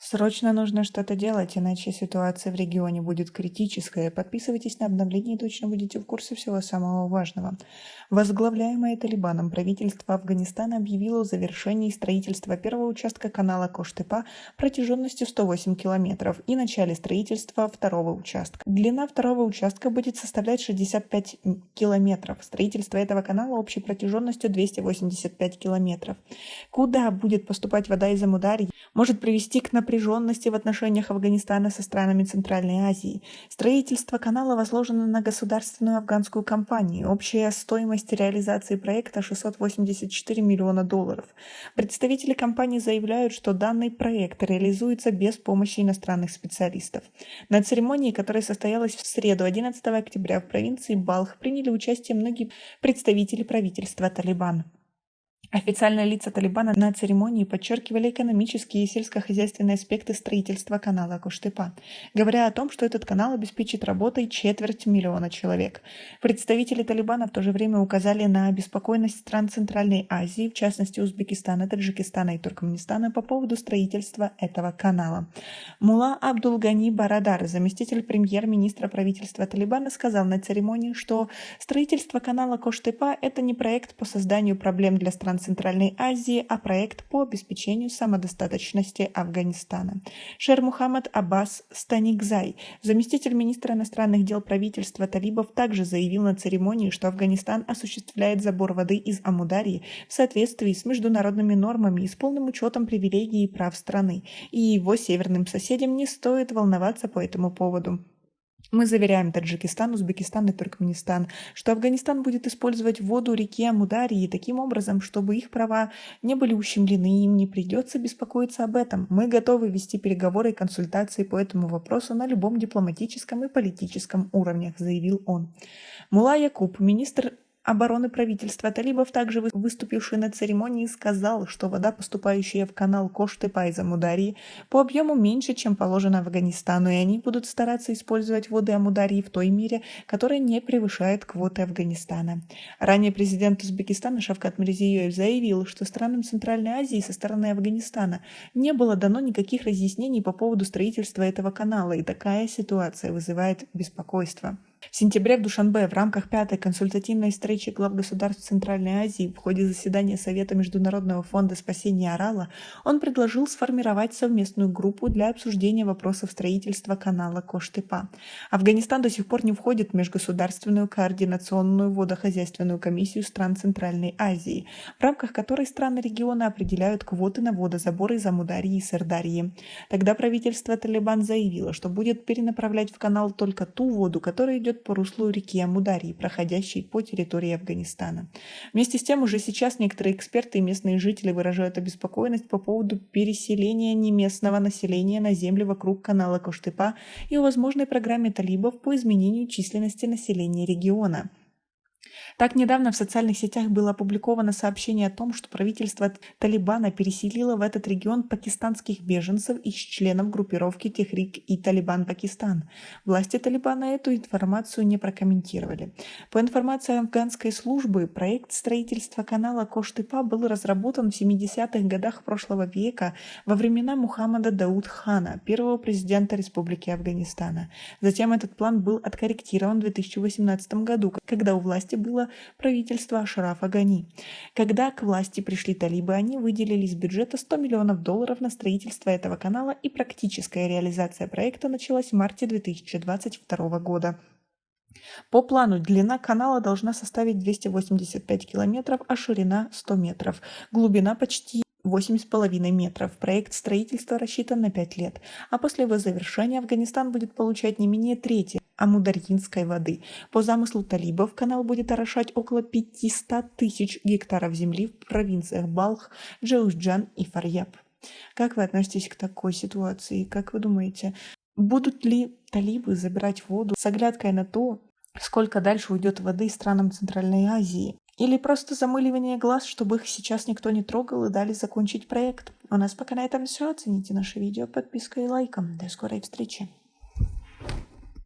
Срочно нужно что-то делать, иначе ситуация в регионе будет критическая. Подписывайтесь на обновления и точно будете в курсе всего самого важного. Возглавляемое Талибаном правительство Афганистана объявило о завершении строительства первого участка канала Кош-Тепа протяженностью 108 километров и начале строительства второго участка. Длина второго участка будет составлять 65 километров. Строительство этого канала общей протяженностью 285 километров. Куда будет поступать вода из Амударьи, может привести к напряженности в отношениях Афганистана со странами Центральной Азии. Строительство канала возложено на государственную афганскую компанию. Общая стоимость реализации проекта $684 миллиона. Представители компании заявляют, что данный проект реализуется без помощи иностранных специалистов. На церемонии, которая состоялась в среду 11 октября в провинции Балх, приняли участие многие представители правительства Талибан. Официальные лица Талибана на церемонии подчеркивали экономические и сельскохозяйственные аспекты строительства канала Кош-Тепа, говоря о том, что этот канал обеспечит работой 250 000 человек. Представители Талибана в то же время указали на обеспокоенность стран Центральной Азии, в частности Узбекистана, Таджикистана и Туркменистана, по поводу строительства этого канала. Мулла Абдулгани Барадар, заместитель премьер-министра правительства Талибана, сказал на церемонии, что строительство канала Кош-Тепа – это не проект по созданию проблем для стран Центральной Азии, а проект по обеспечению самодостаточности Афганистана. Шер Мухаммад Аббас Станикзай, заместитель министра иностранных дел правительства талибов, также заявил на церемонии, что Афганистан осуществляет забор воды из Амударьи в соответствии с международными нормами и с полным учетом привилегий и прав страны, и его северным соседям не стоит волноваться по этому поводу. Мы заверяем Таджикистан, Узбекистан и Туркменистан, что Афганистан будет использовать воду реки Амударьи таким образом, чтобы их права не были ущемлены, и им не придется беспокоиться об этом. Мы готовы вести переговоры и консультации по этому вопросу на любом дипломатическом и политическом уровнях, заявил он. Мулла Якуб, министр обороны правительства талибов, также выступивший на церемонии, сказал, что вода, поступающая в канал Кош-Тепа из Амударьи, по объему меньше, чем положено Афганистану, и они будут стараться использовать воды Амударьи в той мере, которая не превышает квоты Афганистана. Ранее президент Узбекистана Шавкат Мирзиёев заявил, что странам Центральной Азии со стороны Афганистана не было дано никаких разъяснений по поводу строительства этого канала, и такая ситуация вызывает беспокойство. В сентябре в Душанбе в рамках 5-й консультативной встречи глав государств Центральной Азии в ходе заседания Совета Международного фонда спасения Арала он предложил сформировать совместную группу для обсуждения вопросов строительства канала Кош-Тепа. Афганистан до сих пор не входит в Межгосударственную координационную водохозяйственную комиссию стран Центральной Азии, в рамках которой страны региона определяют квоты на водозаборы из Амударьи и Сырдарьи. Тогда правительство Талибан заявило, что будет перенаправлять в канал только ту воду, которая идет по руслу реки Амударьи, проходящей по территории Афганистана. Вместе с тем, уже сейчас некоторые эксперты и местные жители выражают обеспокоенность по поводу переселения неместного населения на земли вокруг канала Кош-Тепа и о возможной программе талибов по изменению численности населения региона. Так, недавно в социальных сетях было опубликовано сообщение о том, что правительство Талибана переселило в этот регион пакистанских беженцев из членов группировки Техрик и Талибан Пакистан. Власти Талибана эту информацию не прокомментировали. По информации афганской службы, проект строительства канала Кош-Тепа был разработан в 70-х годах прошлого века во времена Мухаммада Дауд-хана, первого президента Республики Афганистана. Затем этот план был откорректирован в 2018 году, когда у власти было правительство Ашрафа Гани. Когда к власти пришли талибы, они выделили из бюджета $100 миллионов на строительство этого канала, и практическая реализация проекта началась в марте 2022 года. По плану длина канала должна составить 285 километров, а ширина 100 метров, глубина почти 8,5 метров. Проект строительства рассчитан на 5 лет, а после его завершения Афганистан будет получать не менее трети амударьинской воды. По замыслу талибов канал будет орошать около 500 тысяч гектаров земли в провинциях Балх, Джаузджан и Фарьяб. Как вы относитесь к такой ситуации? Как вы думаете, будут ли талибы забирать воду с оглядкой на то, сколько дальше уйдет воды странам Центральной Азии? Или просто замыливание глаз, чтобы их сейчас никто не трогал и дали закончить проект? У нас пока на этом все. Оцените наше видео подпиской и лайком. До скорой встречи.